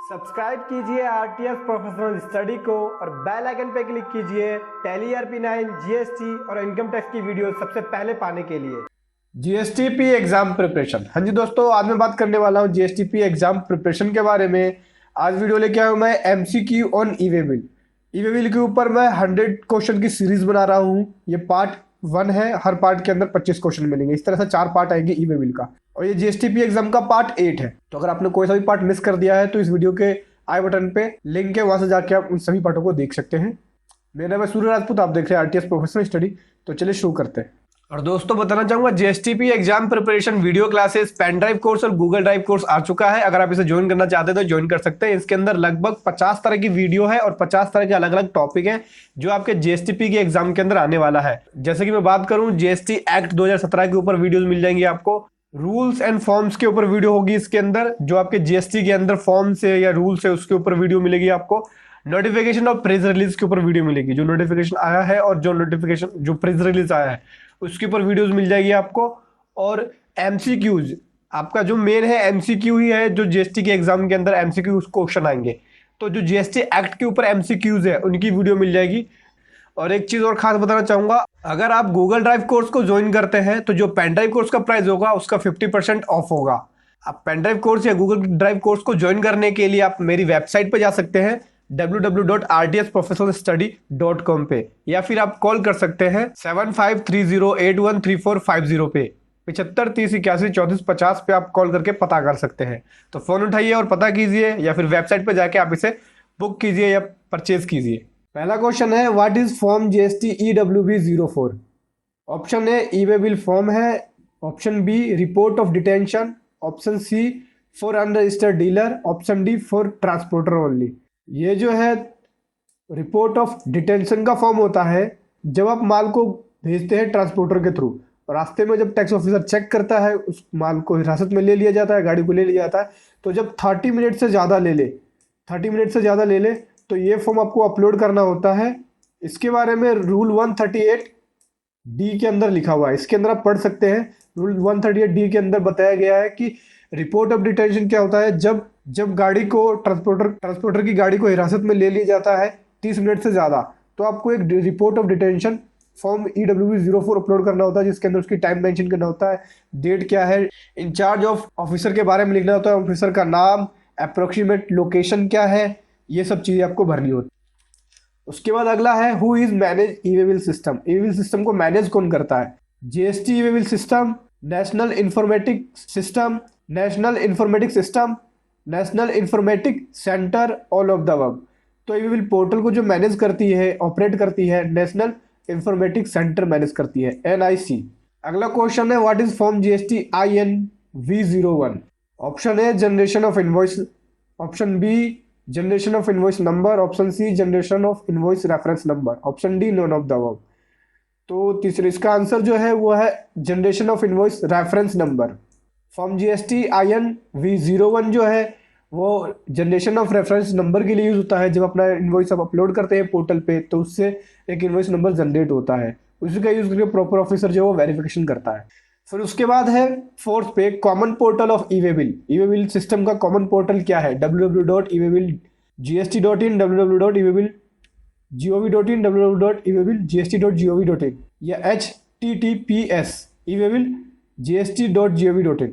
Subscribe कीजिए RTS professional study को और बेल आइकन पर क्लिक कीजिए टैली आरपी9 जीएसटी और इनकम टैक्स की वीडियो सबसे पहले पाने के लिए। GSTP exam preparation. हाँ जी दोस्तों, आज मैं बात करने वाला हूँ जीएसटीपी एग्जाम प्रिपरेशन के बारे में। आज वीडियो लेके आया हूँ मैं MCQ on e-way bill. E-way bill के ऊपर मैं 100 क्वेश्चन की सीरीज बना रहा हूँ। ये पार्ट 1 है, हर पार्ट के अंदर 25 क्वेश्चन मिलेंगे। इस तरह से 4 पार्ट आएंगे ई-वे बिल का, और ये जीएसटीपी एग्जाम का पार्ट 8 है। तो अगर आपने कोई सा भी पार्ट मिस कर दिया है तो इस वीडियो के आई बटन पे लिंक है, वहां से जाके आप उन सभी पार्टों को देख सकते हैं। मेरा नाम है सूर्य राजपूत, आप देख रहे हैं आरटीएस प्रोफेशनल स्टडी। तो चलिए शुरू करते हैं। और दोस्तों बताना चाहूंगा, GSTP exam preparation video classes, pen drive course और गूगल ड्राइव कोर्स आ चुका है। अगर आप इसे ज्वाइन करना चाहते हैं तो ज्वाइन कर सकते हैं। इसके अंदर लगभग 50 तरह की वीडियो है और 50 तरह के अलग अलग टॉपिक हैं जो आपके जीएसटीपी के एग्जाम के अंदर आने वाला है। जैसे कि मैं बात करूं, जीएसटी एक्ट 2017 के ऊपर वीडियोज मिल जाएंगी आपको। रूल्स एंड फॉर्म्स के ऊपर वीडियो होगी इसके अंदर, जो आपके जीएसटी के अंदर फॉर्म्स है या रूल्स है उसके ऊपर वीडियो मिलेगी आपको। नोटिफिकेशन और प्रेस रिलीज के ऊपर वीडियो मिलेगी, जो नोटिफिकेशन आया है और जो प्रेस रिलीज आया है उसके ऊपर वीडियोस मिल जाएगी आपको। और एमसीक्यूज, आपका जो मेन है एमसीक्यू ही है, जो जीएसटी के एग्जाम के अंदर एमसीक्यू क्वेश्चन आएंगे। तो जो जीएसटी एक्ट के ऊपर एमसीक्यूज है उनकी वीडियो मिल जाएगी। और एक चीज और खास बताना चाहूंगा, अगर आप गूगल ड्राइव कोर्स को ज्वाइन करते हैं तो जो पेन ड्राइव कोर्स का प्राइस होगा उसका 50% ऑफ होगा। आप पेन ड्राइव कोर्स या गूगल ड्राइव कोर्स को ज्वाइन करने के लिए आप मेरी वेबसाइट पर जा सकते हैं www.rtsprofessionalstudy.com पे, या फिर आप कॉल कर सकते हैं 7530813450 पे। 75 30 81 34 50 पे आप कॉल करके पता कर सकते हैं। तो फोन उठाइए और पता कीजिए, या फिर वेबसाइट पे जाके आप इसे बुक कीजिए या परचेज कीजिए। पहला क्वेश्चन है, what is form GST EWB04? Option A e-way bill form है, option B report of detention, option C for unregistered dealer, option D for transporter only. ये जो है रिपोर्ट ऑफ डिटेंशन का फॉर्म होता है जब आप माल को भेजते हैं ट्रांसपोर्टर के थ्रू, और रास्ते में जब टैक्स ऑफिसर चेक करता है, उस माल को हिरासत में ले लिया जाता है, गाड़ी को ले लिया जाता है। तो जब 30 मिनट से ज़्यादा ले ले तो ये फॉर्म आपको अपलोड करना होता है। इसके बारे में रूल 138D के अंदर लिखा हुआ है, इसके अंदर आप पढ़ सकते हैं। रूल 138D के अंदर बताया गया है कि रिपोर्ट ऑफ डिटेंशन क्या होता है। जब गाड़ी को ट्रांसपोर्टर की गाड़ी को हिरासत में ले लिया जाता है 30 मिनट से ज़्यादा, तो आपको एक report of detention form EWB04 upload करना होता है, जिसके अंदर उसकी टाइम मेंशन करना होता है, डेट क्या है, इंचार्ज ऑफ ऑफिसर के बारे में लिखना होता है, ऑफिसर का नाम, अप्रोक्सीमेट लोकेशन क्या है, ये सब चीज़ें आपको भरनी होती है। उसके बाद अगला है, who is manage e-way bill system? E-way bill system को मैनेज कौन करता है? GST e-way bill system, national informatic system, national informatic centre, all of the above. तो ई-वे बिल पोर्टल को जो मैनेज करती है, ऑपरेट करती है, नेशनल इंफॉर्मेटिक सेंटर मैनेज करती है, NIC। अगला क्वेश्चन है, what is form GST INV01? Option A generation of invoice, option B generation of invoice number, option C generation of invoice reference number, option D none of the above. तो तीसरे इसका answer जो है वो है generation of invoice reference number. Form GST INV01 जो है वो जनरेशन ऑफ रेफरेंस नंबर के लिए यूज होता है। जब अपना इनवॉइस आप अपलोड करते हैं पोर्टल पे तो उससे एक इनवॉइस नंबर जनरेट होता है, उसी का यूज करके प्रॉपर ऑफिसर जो है वो वेरिफिकेशन करता है। फिर उसके बाद है फोर्थ पे, common portal of e-way bill. E-way bill system का कॉमन पोर्टल क्या है? www.ewaybillgst.in, www.ewaybillgov.in, www.ewaybillgst.gov.in या https ewaybillgst.gov.in।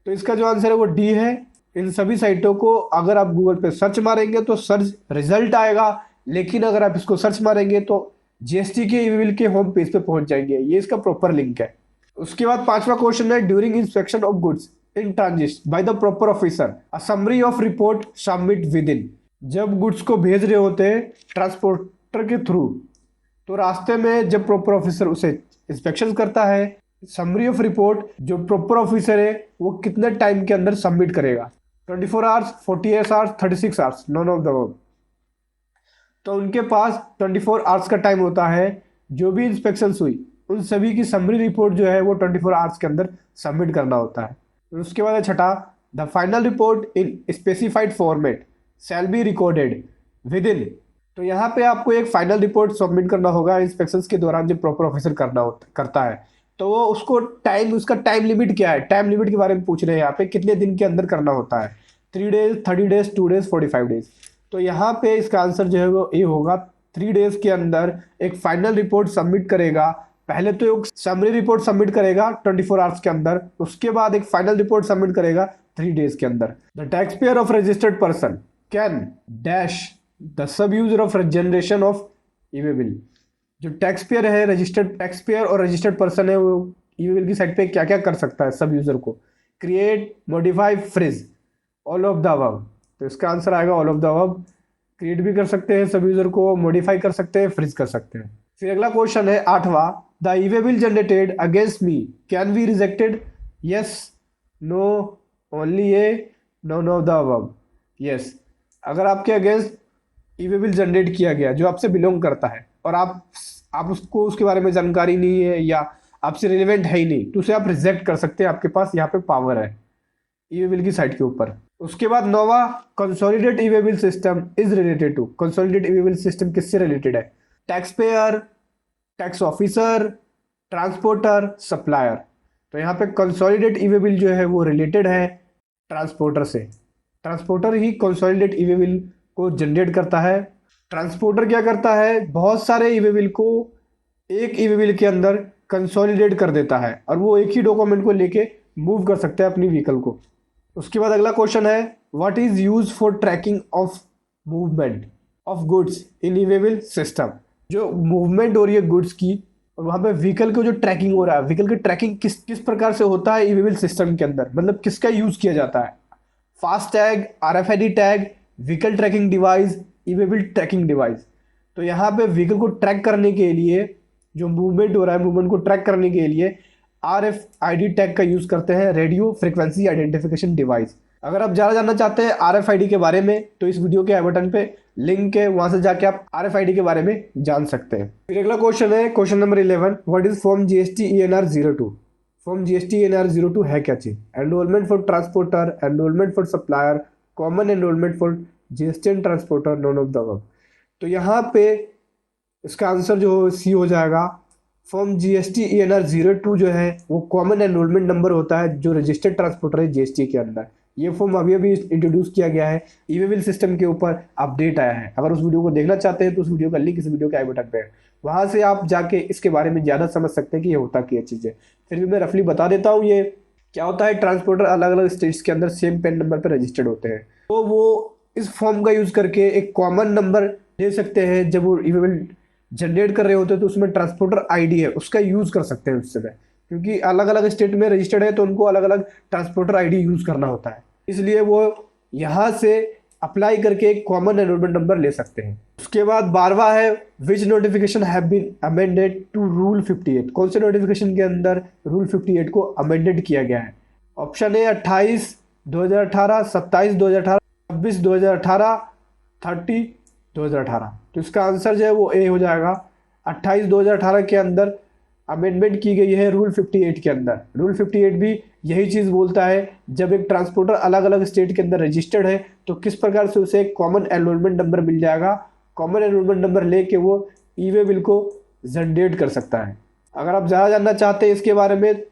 तो इसका जो आंसर है वो डी है। इन सभी साइटों को अगर आप गूगल पे सर्च मारेंगे तो सर्च रिजल्ट आएगा, लेकिन अगर आप इसको सर्च मारेंगे तो जीएसटी के ई-वे बिल के होम पेज पे पहुंच जाएंगे। ये इसका प्रॉपर लिंक है। उसके बाद पांचवा क्वेश्चन है, during inspection of goods in transit by the proper officer a summary of report submit with in. जब गुड्स को भेज रहे होते हैं ट्रांसपोर्टर के थ्रू, तो रास्ते में जब प्रॉपर ऑफिसर उसे इंस्पेक्शन करता है, समरी ऑफ रिपोर्ट जो प्रॉपर ऑफिसर है वो कितने टाइम के अंदर सबमिट करेगा? 24 hours, 48 hours, 36 hours, non of the above. तो उनके पास 24 आवर्स का टाइम होता है। जो भी इंस्पेक्शन हुई उन सभी की समरी रिपोर्ट जो है वो 24 आवर्स के अंदर सबमिट करना होता है। उसके बाद है छठा, the final report in specified format shall be recorded with in. तो यहाँ पे आपको एक फाइनल रिपोर्ट सबमिट करना होगा इंस्पेक्शंस के दौरान, जो प्रॉपर ऑफिसर करता है। तो वो उसका टाइम लिमिट क्या है? टाइम लिमिट के बारे में पूछ रहे हैं यहाँ पे, कितने दिन के अंदर करना होता है? 3 डेज, 30 डेज, 2 डेज, 45 डेज। तो यहाँ पे इसका आंसर जो है वो ए होगा। 3 डेज के अंदर एक फाइनल रिपोर्ट सबमिट करेगा। पहले तो एक समरी रिपोर्ट सबमिट करेगा 24 आवर्स के अंदर, उसके बाद एक फाइनल रिपोर्ट सबमिट करेगा 3 डेज के अंदर। The tax payer of registered person can dash the sub user of generation of e-way bill. जो टैक्स पेयर है, रजिस्टर्ड टैक्स पेयर और रजिस्टर्ड पर्सन है, वो ई-वे बिल की साइट पे क्या क्या कर सकता है सब यूजर को? Create, modify, freeze, all of the above. तो इसका आंसर आएगा all of the above. Create भी कर सकते हैं सब यूजर को, मॉडिफाई कर सकते हैं, फ्रीज कर सकते हैं। फिर अगला क्वेश्चन है 8वां, the e-way bill generated against me can be rejected? Yes, no, only A, no of the above. Yes, अगर आपके अगेंस्ट ई-वे बिल जनरेट किया गया जो आपसे बिलोंग करता है और आप उसको उसके बारे में जानकारी नहीं है या आपसे रिलेवेंट है ही नहीं, तो उसे आप रिजेक्ट कर सकते हैं। आपके पास यहाँ पे पावर है ई-वे बिल की साइट के ऊपर। उसके बाद 9वां, consolidate e-way bill system is related to. Consolidate e-way bill system किससे रिलेटेड है? Tax payer, tax officer, transporter, supplier. तो यहाँ पे कंसोलिडेट ई-वे बिल जो है वो रिलेटेड है ट्रांसपोर्टर से। ट्रांसपोर्टर ही कंसोलिडेट ई-वे बिल को जनरेट करता है। ट्रांसपोर्टर क्या करता है? बहुत सारे ई-वे बिल को एक ई-वे बिल के अंदर कंसोलिडेट कर देता है और वो एक ही डॉक्यूमेंट को लेके मूव कर सकते हैं अपनी व्हीकल को। उसके बाद अगला क्वेश्चन है, what is use for tracking of movement of goods in e-way bill system? जो मूवमेंट हो रही है गुड्स की और वहाँ पे व्हीकल को जो ट्रैकिंग हो रहा है, व्हीकल की ट्रैकिंग किस प्रकार से होता है ई-वे बिल सिस्टम के अंदर, मतलब किसका यूज किया जाता है? Fast tag, RFID tag, vehicle tracking device, e-way bill tracking device. तो यहाँ पे व्हीकल को ट्रैक करने के लिए, जो मूवमेंट हो रहा है मूवमेंट को ट्रैक करने के लिए RFID टैग का यूज करते हैं, रेडियो फ्रीक्वेंसी आइडेंटिफिकेशन डिवाइस। अगर आप ज़्यादा जानना चाहते हैं RFID के बारे में तो इस वीडियो के आई बटन पे लिंक है, वहां से जाके आप RFID के बारे में जान सकते हैं। फिर अगला क्वेश्चन है question number 11, what is form GST ENR 02? Form GST ENR 02 है क्या चीज? Enrolment for transporter, enrolment for supplier, common enrolment for GST and transporter, non of the above. तो यहाँ पे इसका आंसर जो सी हो जाएगा। फॉर्म GST ENR 02 जो है वो कॉमन एनरोलमेंट नंबर होता है जो रजिस्टर्ड ट्रांसपोर्टर है GST के अंदर। ये फॉर्म अभी अभी इंट्रोड्यूस किया गया है, ई-वे बिल सिस्टम के ऊपर अपडेट आया है। अगर उस वीडियो को देखना चाहते हैं तो उस वीडियो का लिंक इस वीडियो के आई बटन पे है, वहां से आप जाके इसके बारे में ज़्यादा समझ सकते हैं कि ये होता क्या चीज़ है। फिर भी मैं रफली बता देता हूँ ये क्या होता है। ट्रांसपोर्टर अलग अलग स्टेट्स के अंदर सेम पेन नंबर पर रजिस्टर्ड होते हैं, तो वो इस फॉर्म का यूज़ करके एक कॉमन नंबर दे सकते हैं। जब वो ई-वे बिल जनरेट कर रहे होते हैं तो उसमें ट्रांसपोर्टर ID है उसका यूज़ कर सकते हैं उस समय, क्योंकि अलग अलग स्टेट में रजिस्टर्ड है तो उनको अलग अलग ट्रांसपोर्टर ID यूज़ करना होता है, इसलिए वो यहाँ से अप्लाई करके एक कॉमन एनरोलमेंट नंबर ले सकते हैं। उसके बाद 12वां है, which notification have been amended to rule 58? कौन से नोटिफिकेशन के अंदर रूल 58 को अमेंडेड किया गया है? Option A 28 2018, 27 2018, 26 2018, 30 2018। तो इसका आंसर जो है वो ए हो जाएगा। 28 2018 के अंदर अमेंडमेंट की गई है रूल 58 के अंदर। रूल 58 भी यही चीज़ बोलता है, जब एक ट्रांसपोर्टर अलग अलग स्टेट के अंदर रजिस्टर्ड है तो किस प्रकार से उसे एक कॉमन एनरोलमेंट नंबर मिल जाएगा। कॉमन एनरोलमेंट नंबर लेके वो ई-वे बिल को जनरेट कर सकता है। अगर आप ज़्यादा जानना चाहते हैं इसके बारे में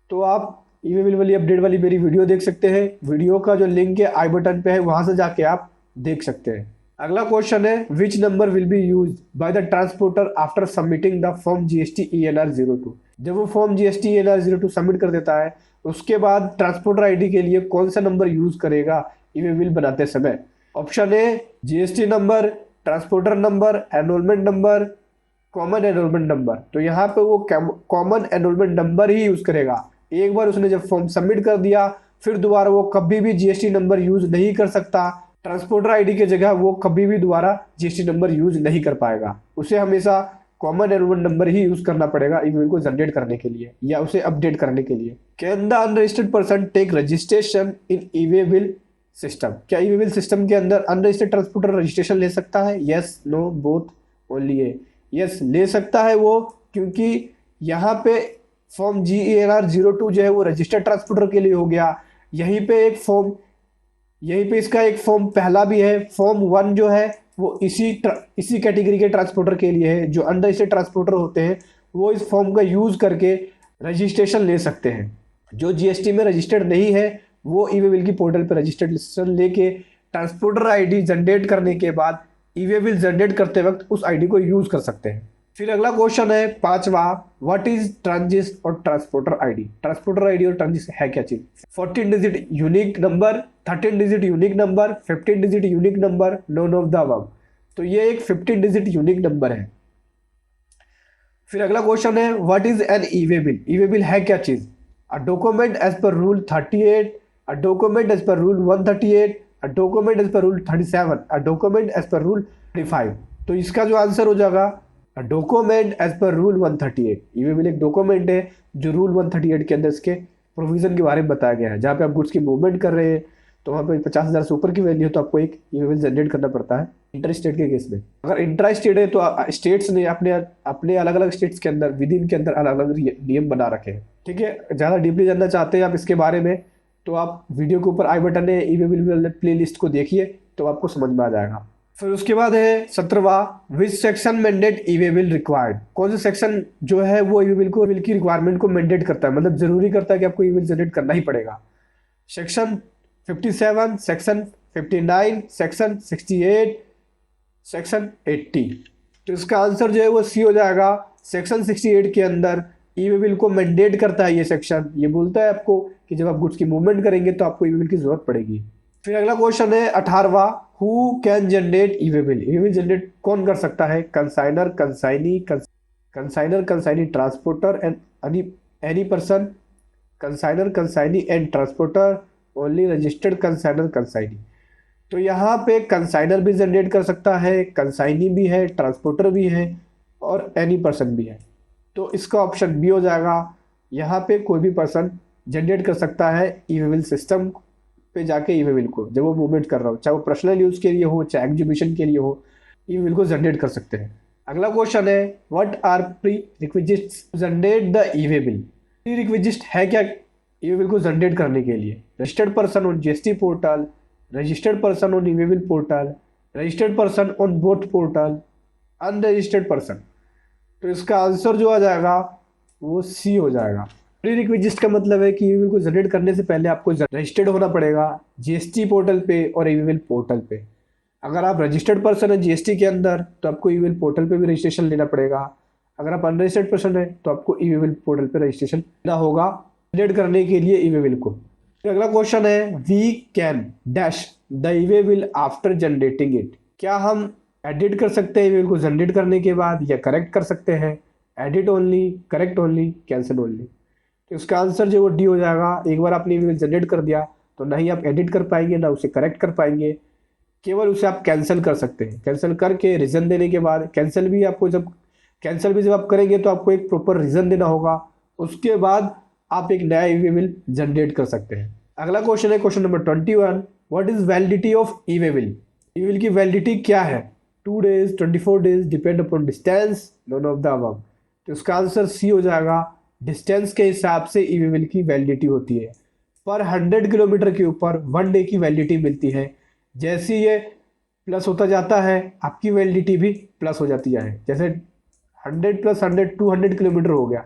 तो आप ई-वे बिल वाली अपडेट वाली मेरी वीडियो देख सकते हैं। वीडियो का जो लिंक है आई बटन पे है, वहाँ से जाके आप देख सकते हैं। अगला क्वेश्चन है, which number will be use by the transporter after submitting the form GST ENR 02? जब वो फॉर्म GST ENR 02 सबमिट कर देता है उसके बाद ट्रांसपोर्टर ID के लिए कौन सा नंबर यूज करेगा ई-वे बिल बनाते समय? Option A GST number, transporter number, enrolment number, common enrolment number. तो यहाँ पे वो कॉमन एनरोलमेंट नंबर ही यूज करेगा। एक बार उसने जब फॉर्म सबमिट कर दिया फिर दोबारा वो कभी भी GST नंबर यूज नहीं कर सकता। ट्रांसपोर्टर ID की जगह वो कभी भी दोबारा GST नंबर यूज नहीं कर पाएगा। उसे हमेशा कॉमन एनरोलमेंट नंबर ही यूज करना पड़ेगा ई-वे को जनरेट करने के लिए या उसे अपडेट करने के लिए। Can the unregistered person take registration in e-way bill system? क्या ई-वे बिल सिस्टम के अंदर अनरजिस्टर्ड ट्रांसपोर्टर रजिस्ट्रेशन ले सकता है? Yes, no, both, only A. Yes, ले सकता है वो, क्योंकि यहाँ पे फॉर्म GENR 02 जो है वो रजिस्टर्ड ट्रांसपोर्टर के लिए हो गया। यहीं पे इसका एक फॉर्म पहला भी है। फॉर्म 1 जो है वो इसी कैटेगरी के ट्रांसपोर्टर के लिए है। जो अनरजिस्टर्ड ट्रांसपोर्टर होते हैं वो इस फॉर्म का यूज करके रजिस्ट्रेशन ले सकते हैं। जो GST में रजिस्टर्ड नहीं है वो ई वे बिल की पोर्टल पर रजिस्ट्रेशन लेके ट्रांसपोर्टर आईडी जनरेट करने के बाद ई वे बिल जनरेट करते वक्त उस आईडी को यूज कर सकते हैं। फिर अगला क्वेश्चन है 5वां, व्हाट इज ट्रांजिट और ट्रांसपोर्टर आईडी। ट्रांसपोर्टर आईडी और ट्रांजिट है क्या चीज? 14 digit unique number, 13 digit unique number, 15 digit unique number, known of the above. तो ये एक 15 डिजिट यूनिक नंबर है। फिर अगला क्वेश्चन है what is an e way bill. E way bill है क्या चीज? A document as per rule 38, a document as per rule 138, a document as per rule 37, a document as per rule 35। तो इसका जो आंसर हो जाएगा document as per rule 138। E वे bill एक document है जो रूल 138 के अंदर इसके प्रोविजन के बारे में बताया गया है। जहाँ पे आप गुड्स की मूवमेंट कर रहे हैं तो वहाँ पे 50,000 से ऊपर की वैल्यू है तो आपको एक ई वे बिल जनरेट करना पड़ता है इंटर स्टेट के केस में। अगर इंट्रा स्टेट है तो स्टेट्स ने अपने अलग अलग स्टेट्स के अंदर विद इन के अंदर अलग अलग नियम बना रखे हैं। ठीक है, ज़्यादा डीपली जानना चाहते हैं आप इसके बारे में तो आप वीडियो के ऊपर आई बटन है ई वे बिल प्ले लिस्ट को देखिए तो आपको समझ में आ जाएगा। फिर उसके बाद है 17वां, which section mandate E way bill required. कौन सा सेक्शन जो है वो ई वे बिल की रिक्वायरमेंट को मैंडेट करता है, मतलब जरूरी करता है कि आपको ई वे बिल जनरेट करना ही पड़ेगा। Section 57, section 59, section 68, section 80। तो इसका आंसर जो है वो सी हो जाएगा। सेक्शन 68 के अंदर ई वे बिल को मैंडेट करता है ये सेक्शन। ये बोलता है आपको कि जब आप गुड्स की मूवमेंट करेंगे तो आपको ई वे बिल की जरूरत पड़ेगी। फिर अगला क्वेश्चन है 18वां, who can generate E way bill. E way bill generate कौन कर सकता है? Consignor, consignee, transporter and any person. Consignor, consignee and transporter, only registered consignor, consignee. तो यहाँ पे कंसाइनर भी जनरेट कर सकता है, कंसाइनी भी है, ट्रांसपोर्टर भी है और एनी पर्सन भी है। तो इसका ऑप्शन बी हो जाएगा। यहाँ पे कोई भी पर्सन जनरेट कर सकता है ई वे बिल सिस्टम पे जाके ई वे बिल को, जब वो मूवमेंट कर रहा हो, चाहे वो पर्सनल यूज के लिए हो चाहे एग्जीबिशन के लिए हो, ई वे बिल को जनरेट कर सकते हैं। अगला क्वेश्चन है what are prerequisites to generate the e way bill. Prerequisite है क्या ई वे बिल को जनरेट करने के लिए? Registered person on GST portal, registered person on E way bill portal, registered person on both portal, unregistered person. तो इसका answer जो आ जाएगा वो सी हो जाएगा। प्री रिक्विजिट का मतलब है कि ई वे बिल को जनरेट करने से पहले आपको रजिस्टर्ड होना पड़ेगा जीएसटी पोर्टल पे और ई वे बिल पोर्टल पे। अगर आप रजिस्टर्ड पर्सन है जीएसटी के अंदर तो आपको ई वे बिल पोर्टल पे भी रजिस्ट्रेशन लेना पड़ेगा। अगर आप अनरजिस्टर्ड पर्सन है तो आपको ई वे बिल पोर्टल पे रजिस्ट्रेशन लेना होगा जनरेट करने के लिए ई वे बिल को। तो अगला क्वेश्चन है we can dash the e way bill after generating it. क्या हम एडिट कर सकते हैं ई वे बिल को जनरेट करने के बाद या करेक्ट कर सकते हैं? Edit only, correct only, cancel only. तो इसका आंसर जो वो डी हो जाएगा। एक बार आपने ई वे बिल जनरेट कर दिया तो ना ही आप एडिट कर पाएंगे ना उसे करेक्ट कर पाएंगे, केवल उसे आप कैंसिल कर सकते हैं। कैंसिल करके रीज़न देने के बाद कैंसिल भी जब आप करेंगे तो आपको एक प्रॉपर रीज़न देना होगा, उसके बाद आप एक नया ई वे बिल जनरेट कर सकते हैं। अगला क्वेश्चन है question number 21, what is validity of E way bill. E way bill की वैलिडिटी क्या है? 2 days, 24 days, depend upon distance, known of the above. तो इसका आंसर सी हो जाएगा। डिस्टेंस के हिसाब से ई वे बिल की वैलिडिटी होती है। पर 100 किलोमीटर के ऊपर 1 डे की वैलिडिटी मिलती है। जैसे ये प्लस होता जाता है आपकी वैलिडिटी भी प्लस हो जाती है। जैसे 100 + 100 200 किलोमीटर हो गया,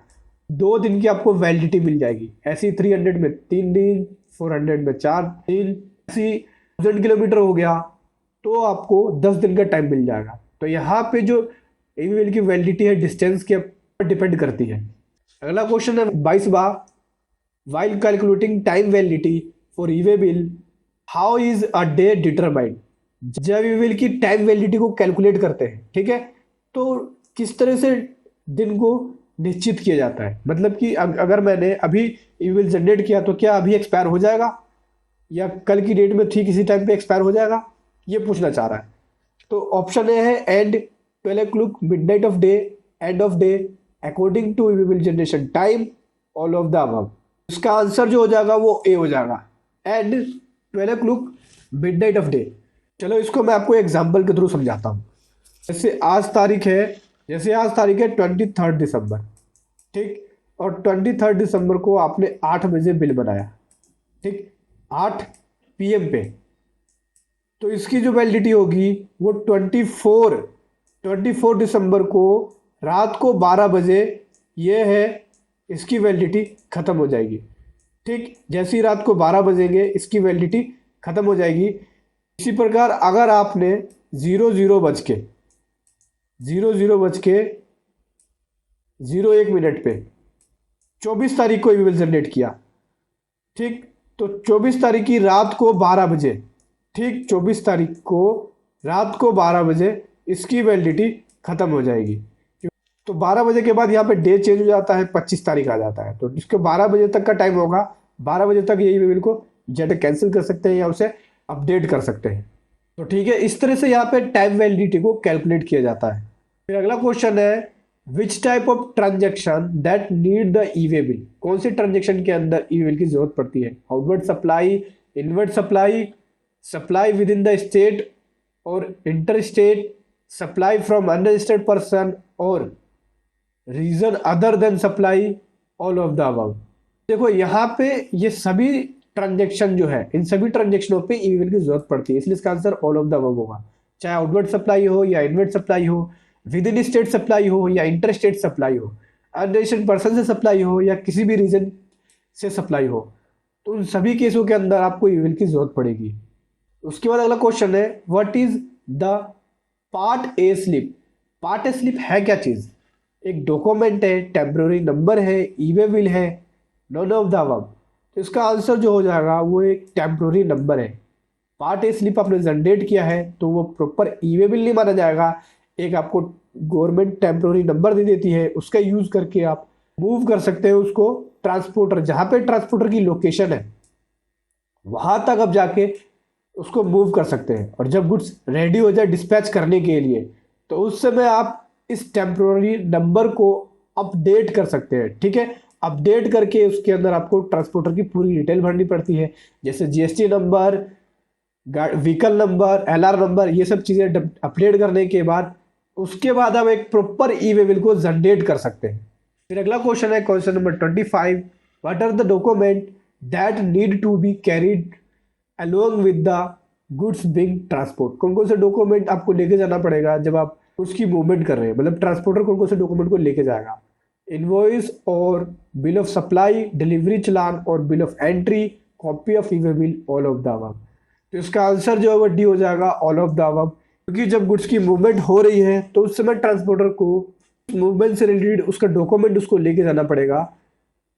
2 दिन की आपको वैलिडिटी मिल जाएगी। ऐसी 300 में 3 दिन, 400 में 4 दिन, ऐसी 1000 किलोमीटर हो गया तो आपको 10 दिन का टाइम मिल जाएगा। तो यहाँ पे जो ई वे बिल की वैलिडिटी है डिस्टेंस के ऊपर डिपेंड करती है। अगला क्वेश्चन है 22वां, while calculating time validity for E way bill how is a day determined. जब ई वे बिल की टाइम वैलिडिटी को कैलकुलेट करते हैं, ठीक है, तो किस तरह से दिन को निश्चित किया जाता है? मतलब कि अगर मैंने अभी ई वे बिल जनरेट किया तो क्या अभी एक्सपायर हो जाएगा या कल की डेट में थी किसी टाइम पे एक्सपायर हो जाएगा, ये पूछना चाह रहा है। तो ऑप्शन ए है end 12 o'clock midnight of day, end of day, according to e way bill generation time, all of the above. इसका आंसर जो हो जाएगा वो ए हो जाएगा, and 12 o'clock midnight of day. चलो इसको मैं आपको एग्जाम्पल के थ्रू समझाता हूँ। जैसे आज तारीख है 23 दिसंबर, ठीक, और 23 दिसंबर को आपने 8 बजे बिल बनाया, ठीक, 8 PM पे। तो इसकी जो वैलिडिटी होगी वो 24 दिसंबर को रात को 12 बजे ये है इसकी वैलिडिटी ख़त्म हो जाएगी, ठीक, जैसे ही रात को 12 बजेंगे इसकी वैलिडिटी खत्म हो जाएगी। इसी प्रकार अगर आपने 00 बज के 01 मिनट पे 24 तारीख को ईमेल जनरेट किया, ठीक, तो 24 तारीख की रात को 12 बजे, ठीक, 24 तारीख को रात को 12 बजे इसकी वैलिडिटी खत्म हो जाएगी। तो 12 बजे के बाद यहाँ पे डे चेंज हो जाता है, 25 तारीख आ जाता है, तो इसके 12 बजे तक का टाइम होगा। 12 बजे तक ये ईमेल को जेट कैंसिल कर सकते हैं या उसे अपडेट कर सकते हैं। तो ठीक है, इस तरह से यहाँ पे टाइम वैलिडिटी को कैलकुलेट किया जाता है। फिर अगला क्वेश्चन है which type of transaction that need the e-way bill. कौन से ट्रांजेक्शन के अंदर ई बिल की जरूरत पड़ती है? Outward supply, inward supply, supply within the state और inter state, supply from unregistered person और reason other than supply, all of the above. देखो यहाँ पे ये सभी ट्रांजेक्शन जो है, इन सभी ट्रांजेक्शनों पे ई बिल की जरूरत पड़ती है, इसलिए इसका answer all of the above होगा। चाहे आउटवर्ड सप्लाई हो या इनवर्ड सप्लाई हो, विद इन स्टेट सप्लाई हो या इंटर स्टेट सप्लाई हो, अनरजिस्टर्ड पर्सन से सप्लाई हो या किसी भी रीजन से सप्लाई हो, तो उन सभी केसों के अंदर आपको ई बिल की जरूरत पड़ेगी। उसके बाद अगला क्वेश्चन है what is the part A slip. Part A slip है क्या चीज? एक डॉक्यूमेंट है, टेम्पररी नंबर है, ई-वे बिल है, नॉन ऑफ द अबव। तो इसका आंसर जो हो जाएगा वो एक टेम्पररी नंबर है। पार्ट ए स्लिप आपने जनरेट किया है तो वो प्रॉपर ई-वे बिल नहीं माना जाएगा। एक आपको गवर्नमेंट टेम्पररी नंबर दे देती है, उसका यूज करके आप मूव कर सकते हैं उसको ट्रांसपोर्टर, जहां पे ट्रांसपोर्टर की लोकेशन है वहां तक आप जाके उसको मूव कर सकते हैं। और जब गुड्स रेडी हो जाए डिस्पैच करने के लिए तो उस समय आप इस टेम्पररी नंबर को अपडेट कर सकते हैं। ठीक है, अपडेट करके उसके अंदर आपको ट्रांसपोर्टर की पूरी डिटेल भरनी पड़ती है, जैसे GST number, vehicle number, LR number, ये सब चीज़ें अपडेट करने के बाद उसके बाद आप एक प्रॉपर ई-वे बिल को जनरेट कर सकते हैं। फिर अगला क्वेश्चन है question number 25, what are the document that need to be carried along with the goods being transport. कौन कौन से डॉक्यूमेंट आपको लेके जाना पड़ेगा जब आप उसकी मूवमेंट कर रहे हैं, मतलब ट्रांसपोर्टर कौन कौन से डॉक्यूमेंट को लेके जाएगा? इनवॉइस और बिल ऑफ सप्लाई, डिलीवरी चलान और bill of entry, copy of e-way bill, all of the above. तो इसका आंसर जो है वो डी हो जाएगा, ऑल ऑफ द अबव। क्योंकि जब गुड्स की मूवमेंट हो रही है तो उस समय ट्रांसपोर्टर को मूवमेंट से रिलेटेड उसका डॉक्यूमेंट उसको लेके जाना पड़ेगा।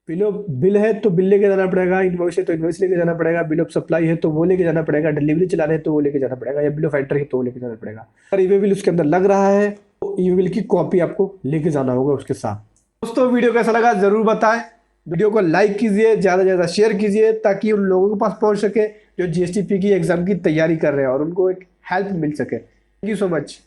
बिल है तो बिल लेके जाना पड़ेगा, इनवॉइस है तो इनवॉइस लेके जाना पड़ेगा, बिल ऑफ सप्लाई है तो वो लेके जाना पड़ेगा, डिलीवरी चलाना है तो वो लेके जाना पड़ेगा, या बिल ऑफ एंट्री है तो वो लेके जाना पड़ेगा। अगर ई-वे बिल उसके अंदर लग रहा है तो ई-वे बिल की कॉपी आपको लेके जाना होगा उसके साथ। दोस्तों वीडियो कैसा लगा जरूर बताएं, वीडियो को लाइक कीजिए, ज़्यादा से ज़्यादा शेयर कीजिए ताकि उन लोगों के पास पहुंच सके जो जीएसटीपी की एग्जाम की तैयारी कर रहे हैं और उनको एक हेल्प मिल सके। Thank you so much.